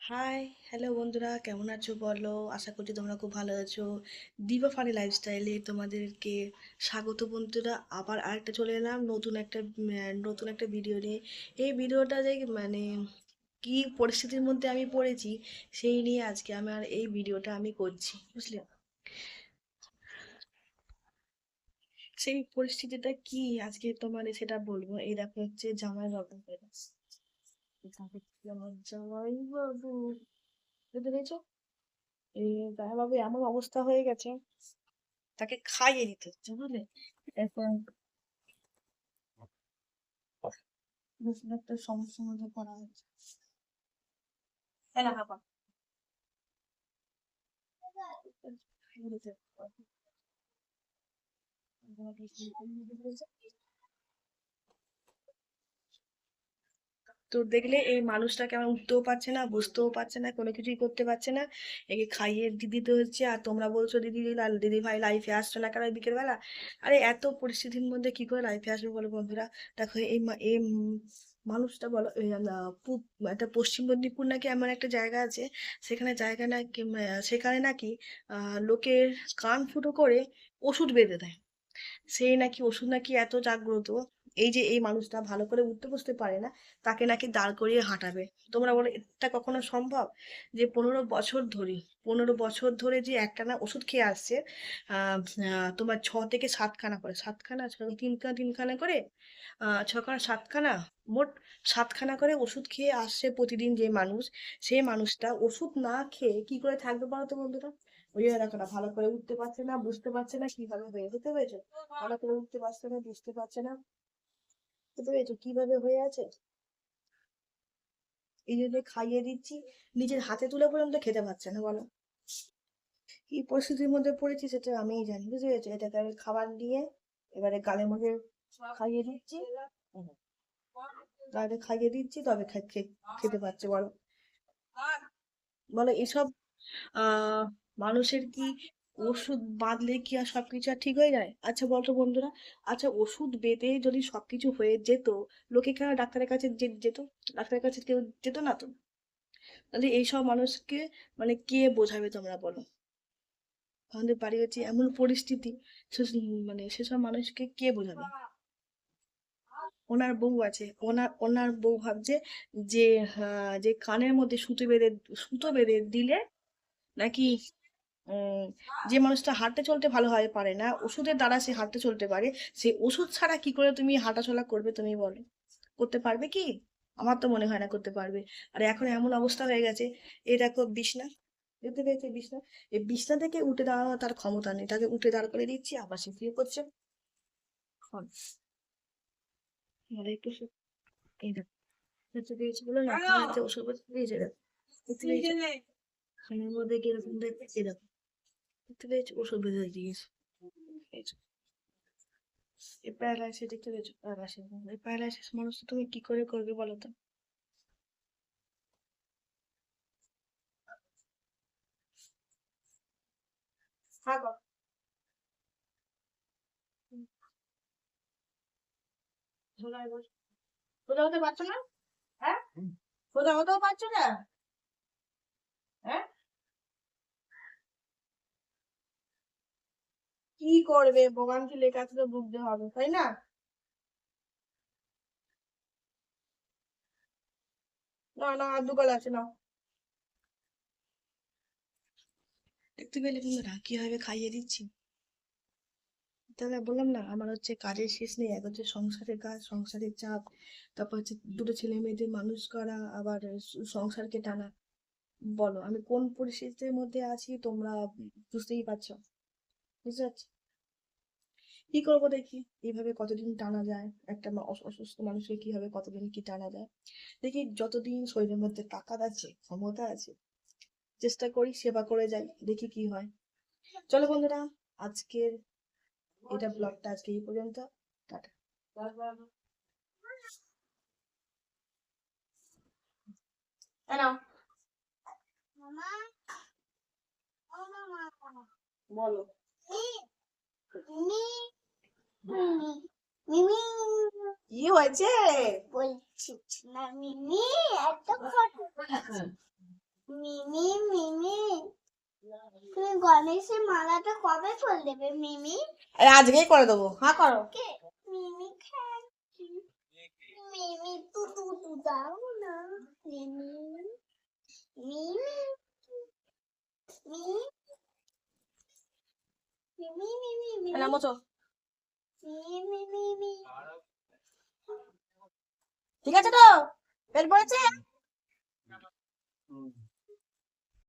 High, hello বন্ধুরা, কেমন আছো বলো? আশা করছি তোমরা খুব ভালো আছো। দিবা ফানি লাইফস্টাইলে তোমাদেরকে স্বাগত বন্ধুরা। আবার আরেকটা চলে এলাম নতুন একটা ভিডিও নিয়ে। এই ভিডিওটা যে কি পরিস্থিতির মধ্যে আমি পড়েছি সেই নিয়ে আজকে আমার এই ভিডিওটা আমি করছি, বুঝলে? সেই পরিস্থিতিটা কি আজকে তোমার সেটা বলবো। এই দেখো হচ্ছে জামাই বাবু, আমার জামাই বাবু, বুঝতে পেরেছো? এই জামাই বাবু এমন অবস্থা হয়ে গেছে, তাকে খাইয়ে দিতে হচ্ছে, বুঝলে? এখন বুঝলে একটা সমস্যার মধ্যে পড়া হয়েছে। তাই না বাবা? খাইয়ে দিতে হবে। তো দেখলে এই মানুষটাকে আমার উঠতেও পারছে না, বুঝতেও পারছে না, কোনো কিছুই করতে পারছে না। একে খাইয়ে দিতে হচ্ছে, আর তোমরা বলছো দিদি ভাই লাইফে আসছো না কেন বিকেল বেলা? আরে এত পরিস্থিতির মধ্যে কি করে লাইফে আসবে বলো বন্ধুরা? দেখো মানুষটা বলো, একটা পশ্চিম মেদিনীপুর নাকি এমন একটা জায়গা আছে, সেখানে নাকি লোকের কান ফুটো করে ওষুধ বেঁধে দেয়। সেই নাকি ওষুধ নাকি এত জাগ্রত, এই যে এই মানুষটা ভালো করে উঠতে বসতে পারে না, তাকে নাকি দাঁড় করিয়ে হাঁটাবে। তোমরা বলো এটা কখনো সম্ভব? যে 15 বছর ধরে যে একটানা ওষুধ খেয়ে আসছে, তোমার 6 থেকে 7 খানা করে, তিনখানা করে, 6 খানা 7 খানা, মোট 7 খানা করে ওষুধ খেয়ে আসছে প্রতিদিন যে মানুষ, সেই মানুষটা ওষুধ না খেয়ে কি করে থাকবে বলো তো বন্ধুরা? ওই যে দেখো না, ভালো করে উঠতে পারছে না, বুঝতে পারছে না কিভাবে হয়ে যেতে পেরেছে, ভালো করে উঠতে পারছে না, বুঝতে পারছে না, বুঝতে পেরেছো কিভাবে হয়ে আছে? এই জন্য খাইয়ে দিচ্ছি, নিজের হাতে তুলে পর্যন্ত খেতে পারছে না, বলো কি পরিস্থিতির মধ্যে পড়েছি সেটা আমিই জানি, বুঝতে পেরেছো? এটাকে আমি খাবার দিয়ে এবারে গালের মধ্যে খাইয়ে দিচ্ছি, গালে খাইয়ে দিচ্ছি, তবে খেতে পারছে, বলো? বলো এসব আহ মানুষের কি ওষুধ বাঁধলে কি আর সবকিছু আর ঠিক হয়ে যায়? আচ্ছা বলতো বন্ধুরা, আচ্ছা ওষুধ বেঁধে যদি সবকিছু হয়ে যেত, লোকে কেন ডাক্তারের কাছে যেত? ডাক্তারের কাছে কেউ যেত না তো। তাহলে এইসব মানুষকে কে বোঝাবে তোমরা বলো? আমাদের বাড়ি হচ্ছে এমন পরিস্থিতি, সেসব মানুষকে কে বোঝাবে? ওনার বউ আছে, ওনার বউ ভাবছে যে যে কানের মধ্যে সুতো বেঁধে দিলে নাকি উম, যে মানুষটা হাঁটতে চলতে ভালোভাবে পারে না, ওষুধের দ্বারা সে হাঁটতে চলতে পারে, সে ওষুধ ছাড়া কি করে তুমি হাঁটাচলা করবে তুমি বলো? করতে পারবে কি? আমার তো মনে হয় না করতে পারবে। আর এখন এমন অবস্থা হয়ে গেছে, এই দেখো বিছনা, দেখতে পেয়েছে বিছনা, এই বিছনা থেকে উঠে দাঁড়ানো তার ক্ষমতা নেই, তাকে উঠে দাঁড় করে দিচ্ছি, আবার সে শুয়ে পড়ছে। এখন মানে একটু এই দেখো, দেখতে পেয়েছি বলে না, তোমার যে ওষুধ দিয়েছে দেখো, দেখতে পেয়েছো খানের মধ্যে কিরকম দেখতে, এই দেখো, দেখতে পেয়েছো ওষুধ বেঁধে দিয়েছে। এই প্যারালাইসিস দেখতে পেয়েছো, প্যারালাইসিস, এই প্যারালাইসিস মানুষ তুমি কি করে করবে বলো তো? হ্যাঁ গো। সোজা হয়ে বসো। সোজা হতে পারছো না? হ্যাঁ, সোজা হতেও পারছো না? হ্যাঁ, কি করবে, ভগবান কি লেখা আছে তো ভুগতে হবে, তাই না? না না, আর দুগাল আছে না। দেখতে পেলে তোমরা কিভাবে খাইয়ে দিচ্ছি? তাহলে বললাম না, আমার হচ্ছে কাজের শেষ নেই, এক হচ্ছে সংসারের কাজ, সংসারের চাপ, তারপর হচ্ছে দুটো ছেলে মেয়েদের মানুষ করা, আবার সংসারকে টানা। বলো আমি কোন পরিস্থিতির মধ্যে আছি তোমরা বুঝতেই পারছো, বুঝতে পারছো? কি করবো দেখি, এইভাবে কতদিন টানা যায়? একটা অসুস্থ মানুষকে কিভাবে কতদিন কি টানা যায়? দেখি যতদিন শরীরের মধ্যে তাকাত আছে, ক্ষমতা আছে, চেষ্টা করি সেবা করে যাই, দেখি কি হয়। চলো বন্ধুরা, আজকের ব্লগটা আজকে এই পর্যন্ত। টাটা। এই নাও। বলো। কি হয়েছে? বলছি না মিমি, এত মিমি মিমি তুমি গণেশের মালাটা কবে করে দেবে মিমি? আরে আজকেই করে দেবো, হ্যাঁ করো। কে মিমি খাচ্ছি মিমি তু দাও না মিমি মিমি মিমি মিমি মিমি মিমি নামো। মিমি মিমি ঠিক আছে তো, পেট ভরেছে?